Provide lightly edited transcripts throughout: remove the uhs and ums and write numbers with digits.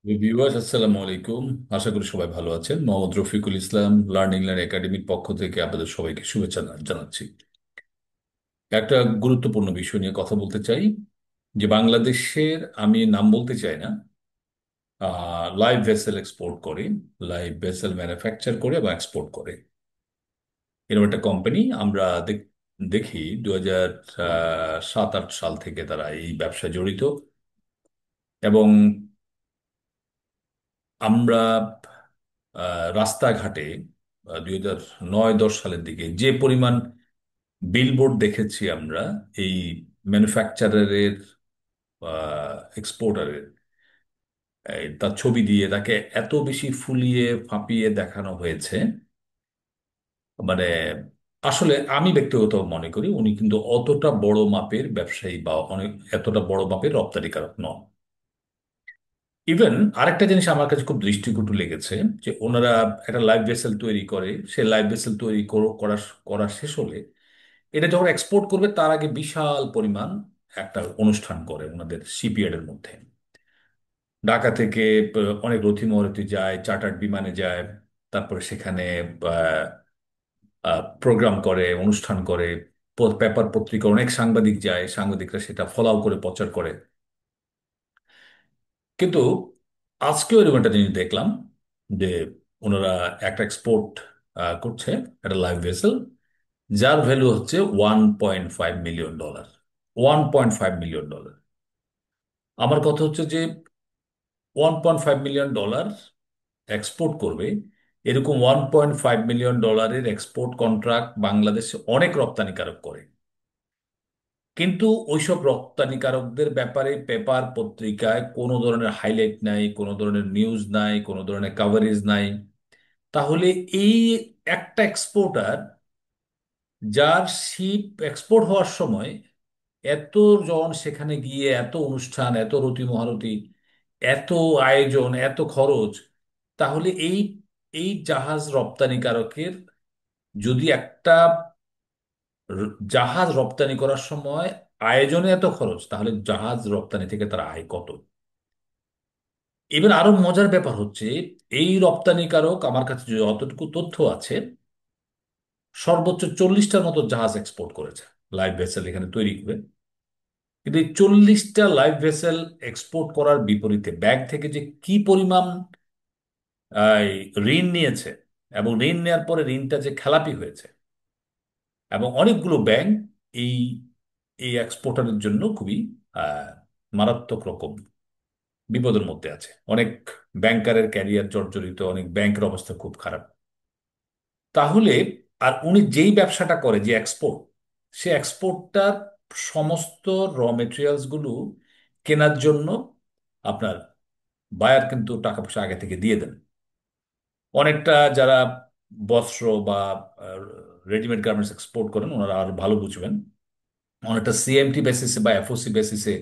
Viewers, আসসালামু আলাইকুম। আশা করি সবাই ভালো আছেন। মোহাম্মদ রফিকুল ইসলাম, লার্নিং লার্ন একাডেমির পক্ষ থেকে আপনাদের সবাইকে শুভেচ্ছা জানাচ্ছি। একটা গুরুত্বপূর্ণ বিষয় নিয়ে কথা বলতে চাই, যে বাংলাদেশের, আমি নাম বলতে চাই না, লাইভ ভেসেল এক্সপোর্ট করে, লাইভ ভেসেল ম্যানুফ্যাকচার করে বা এক্সপোর্ট করে এরকম একটা কোম্পানি আমরা দেখি 2007-8 সাল থেকে তারা এই ব্যবসায় জড়িত। এবং আমরা রাস্তাঘাটে 2009-10 সালের দিকে যে পরিমাণ বিলবোর্ড দেখেছি আমরা এই ম্যানুফ্যাকচারারের, এক্সপোর্টারের, তার ছবি দিয়ে তাকে এত বেশি ফুলিয়ে ফাঁপিয়ে দেখানো হয়েছে। মানে আসলে আমি ব্যক্তিগত মনে করি উনি কিন্তু অতটা বড় মাপের ব্যবসায়ী বা অনেক এতটা বড় মাপের রপ্তানিকারক নন। ইভেন আরেকটা জিনিস আমার কাছে খুব দৃষ্টিকটু লেগেছে, যে ওনারা একটা লাইভ ভেসেল তৈরি করে, সে লাইভ ভেসেল তৈরি করা করা শেষ হলে এটা যখন এক্সপোর্ট করবে তার আগে বিশাল পরিমাণ একটা অনুষ্ঠান করে ওনাদের শিপইয়ার্ড এর মধ্যে। ঢাকা থেকে অনেক রথী মহারথী যায়, চার্টার্ড বিমানে যায়, তারপরে সেখানে প্রোগ্রাম করে, অনুষ্ঠান করে, পেপার পত্রিকা অনেক সাংবাদিক যায়, সাংবাদিকরা সেটা ফলাও করে প্রচার করে। কিন্তু আজকেও এরকম একটা জিনিস দেখলাম, যে ওনারা একটা এক্সপোর্ট করছে, একটা লাইভ ভেসেল, যার ভ্যালু হচ্ছে $1.5 মিলিয়ন। $1.5 মিলিয়ন। আমার কথা হচ্ছে যে $1.5 মিলিয়ন এক্সপোর্ট করবে, এরকম $1.5 মিলিয়ন এক্সপোর্ট কন্ট্রাক্ট বাংলাদেশে অনেক রপ্তানিকারক করে। কিন্তু ওইসব রপ্তানিকারকদের ব্যাপারে পেপার পত্রিকায় কোনো ধরনের হাইলাইট নাই, কোনো ধরনের নিউজ নাই, কোনো ধরনের কাভারেজ নাই। তাহলে এই একটা এক্সপোর্টার, যার শিপ এক্সপোর্ট হওয়ার সময় এত জন সেখানে গিয়ে, এত অনুষ্ঠান, এত রতি মহারতি, এত আয়োজন, এত খরচ, তাহলে এই এই জাহাজ রপ্তানিকারকের যদি একটা জাহাজ রপ্তানি করার সময় আয়োজনে এত খরচ, তাহলে জাহাজ রপ্তানি থেকে তার আয় কত? এবার আরো মজার ব্যাপার হচ্ছে, এই রপ্তানিকারক, আমার কাছে যে অতটুকু তথ্য আছে, সর্বোচ্চ 40টার মতো জাহাজ এক্সপোর্ট করেছে লাইভ ভেসেল এখানে তৈরি করে। কিন্তু এই 40টা লাইভ ভেসেল এক্সপোর্ট করার বিপরীতে ব্যাংক থেকে যে কি পরিমাণ এই, ঋণ নিয়েছে, এবং ঋণ নেওয়ার পরে ঋণটা যে খেলাপি হয়েছে, এবং অনেকগুলো ব্যাংক এই এই এক্সপোর্টারের জন্য খুবই আহ, মারাত্মক রকম বিপদের মধ্যে আছে। অনেক ব্যাংকারের ক্যারিয়ার জর্জরিত, অনেক ব্যাংকের অবস্থা খুব খারাপ। তাহলে আর উনি যেই ব্যবসাটা করে, যে এক্সপোর্ট, সে এক্সপোর্টটার সমস্ত র মেটেরিয়ালস গুলো কেনার জন্য আপনার বায়ার কিন্তু টাকা পয়সা আগে থেকে দিয়ে দেন। অনেকটা যারা বস্ত্র বা রেডিমেড গার্মেন্টস এক্সপোর্ট করেন ওনারা আর ভালো বুঝবেন, অনেকটা সিএমটি বেসিসে বা এফওসি বেসিসে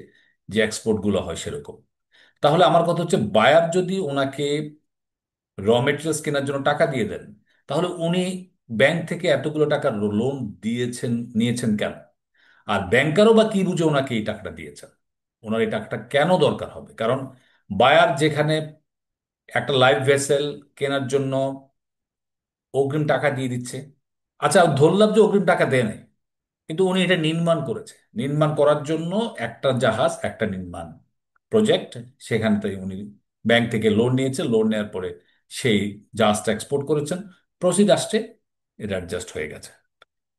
যে এক্সপোর্ট গুলো হয় সেরকম। তাহলে আমার কথা হচ্ছে, বায়ার যদি ওনাকে র মেটেরিয়ালস কেনার জন্য টাকা দিয়ে দেন, তাহলে উনি ব্যাংক থেকে এতগুলো টাকার লোন দিয়েছেন, নিয়েছেন কেন? আর ব্যাংকারও বা কি বুঝে ওনাকে এই টাকাটা দিয়েছেন? ওনার এই টাকাটা কেন দরকার হবে? কারণ বায়ার যেখানে একটা লাইভ ভেসেল কেনার জন্য অগ্রিম টাকা দিয়ে দিচ্ছে, আচ্ছা ধরলাম যে অগ্রিম টাকা দেয় নাই, কিন্তু উনি এটা নির্মাণ করেছে, নির্মাণ করার জন্য একটা জাহাজ, একটা নির্মাণ প্রজেক্ট, সেখান থেকে উনি ব্যাংক থেকে লোন নিয়েছে, লোন নেওয়ার পরে সেই জাহাজটা এক্সপোর্ট করেছেন, প্রসিড আসছে, এটা অ্যাডজাস্ট হয়ে গেছে।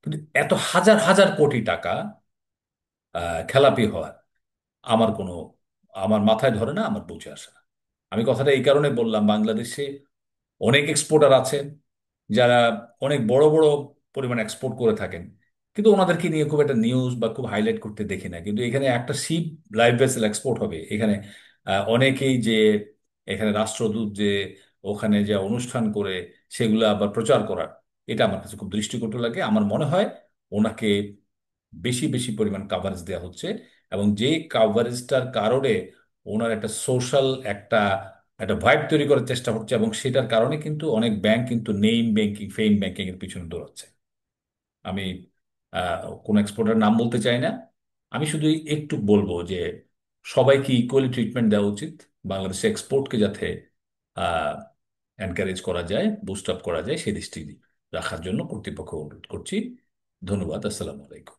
কিন্তু এত হাজার হাজার কোটি টাকা খেলাপি হওয়ার আমার কোনো, আমার মাথায় ধরে না, আমার বুঝে আসে না। আমি কথাটা এই কারণে বললাম, বাংলাদেশে অনেক এক্সপোর্টার আছেন যারা অনেক বড় বড় পরিমাণ এক্সপোর্ট করে থাকেন, কিন্তু ওনাদেরকে নিয়ে খুব একটা নিউজ বা খুব হাইলাইট করতে দেখি না। কিন্তু এখানে একটা শিপ লাইভ ভেসেল এক্সপোর্ট হবে, এখানে অনেকেই যে, এখানে রাষ্ট্রদূত যে ওখানে যে অনুষ্ঠান করে সেগুলো আবার প্রচার করার, এটা আমার কাছে খুব দৃষ্টিকটু লাগে। আমার মনে হয় ওনাকে বেশি বেশি পরিমাণ কাভারেজ দেওয়া হচ্ছে, এবং যে কাভারেজটার কারণে ওনার একটা সোশ্যাল একটা একটা ভাইব তৈরি করার চেষ্টা হচ্ছে, এবং সেটার কারণে কিন্তু অনেক ব্যাংক কিন্তু নেইম ব্যাংকিং, ফেম ব্যাংকিং এর পিছনে দৌড়াচ্ছে। আমি কোন এক্সপোর্টার নাম বলতে চাই না, আমি শুধু একটু বলবো যে সবাইকে ইকুয়ালি ট্রিটমেন্ট দেওয়া উচিত। বাংলাদেশের এক্সপোর্টকে যাতে এনকারেজ করা যায়, বুস্ট আপ করা যায়, সেই দৃষ্টি রাখার জন্য কর্তৃপক্ষ অনুরোধ করছি। ধন্যবাদ। আসসালামু আলাইকুম।